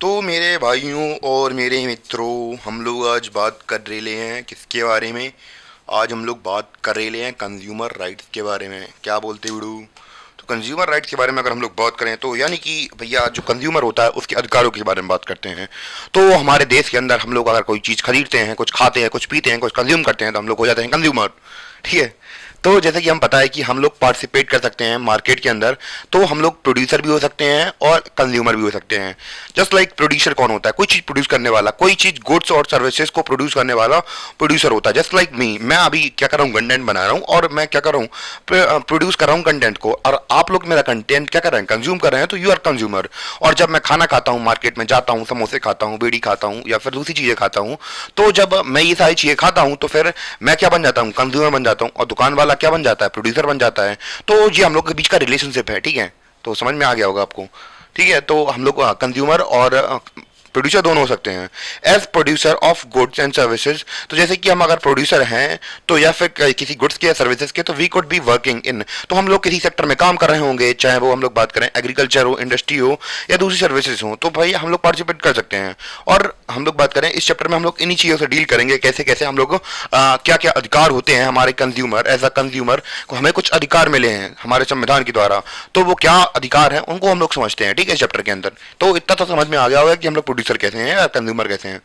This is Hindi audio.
तो मेरे भाइयों और मेरे मित्रों, हम लोग आज बात कर रहे हैं किसके बारे में। आज हम लोग बात कर रहे हैं कंज्यूमर राइट्स के बारे में। क्या बोलते हो बड़ू? तो कंज्यूमर राइट्स के बारे में अगर हम लोग बात करें तो यानी कि भैया जो कंज्यूमर होता है उसके अधिकारों के बारे में बात करते हैं। तो हमारे देश के अंदर हम लोग अगर कोई चीज़ खरीदते हैं, कुछ खाते हैं, कुछ पीते हैं, कुछ कंज्यूम करते हैं तो हम लोग हो जाते हैं कंज्यूमर। ठीक है। तो जैसे कि हम पता है कि हम लोग पार्टिसिपेट कर सकते हैं मार्केट के अंदर, तो हम लोग प्रोड्यूसर भी हो सकते हैं और कंज्यूमर भी हो सकते हैं। जस्ट लाइक प्रोड्यूसर कौन होता है? कोई चीज़ प्रोड्यूस करने वाला, कोई चीज़ गुड्स और सर्विसेज को प्रोड्यूस करने वाला प्रोड्यूसर होता है। जस्ट लाइक मी, मैं अभी क्या कर रहा हूँ, कंटेंट बना रहा हूँ और मैं क्या कर रहा हूँ, प्रोड्यूस कर रहा हूँ कंटेंट को, और आप लोग मेरा कंटेंट क्या कर रहे हैं, कंज्यूम कर रहे हैं, तो यू आर कंज्यूमर। और जब मैं खाना खाता हूँ, मार्केट में जाता हूँ, समोसे खाता हूँ, बीड़ी खाता हूँ या फिर दूसरी चीज़ें खाता हूँ, तो जब मैं ये सारी चीज़ें खाता हूँ तो फिर मैं क्या बन जाता हूँ, कंज्यूमर बन जाता हूँ, और दुकान वाला क्या बन जाता है, प्रोड्यूसर बन जाता है। तो ये हम लोग के बीच का रिलेशनशिप है। ठीक है, तो समझ में आ गया होगा आपको। ठीक है, तो हम लोग कंज्यूमर और प्रोड्यूसर दोनों हो सकते हैं। As producer of goods and services, तो जैसे कि हम अगर प्रोड्यूसर हैं तो या फिर किसी गुड्स के या सर्विसेज के, तो we could be working in, तो हम लोग किसी सेक्टर में काम कर रहे होंगे, चाहे वो हम लोग बात करें एग्रीकल्चर हो, इंडस्ट्री हो या दूसरी सर्विसेज हो, तो भाई हम लोग पार्टिसिपेट कर सकते हैं। और हम लोग बात करें इस चैप्टर में, हम लोग इन्हीं चीज़ों से डील करेंगे, कैसे कैसे हम लोग क्या क्या अधिकार होते हैं हमारे कंज्यूमर, एज अ कंज्यूमर को हमें कुछ अधिकार मिले हैं हमारे संविधान के द्वारा, तो वो क्या अधिकार है उनको हम लोग समझते हैं। ठीक है, इस चैप्टर के अंदर तो इतना तो समझ में आ गया होगा कि हम लोग प्रोड्यूसर कैसे हैं या कंज्यूमर कैसे हैं।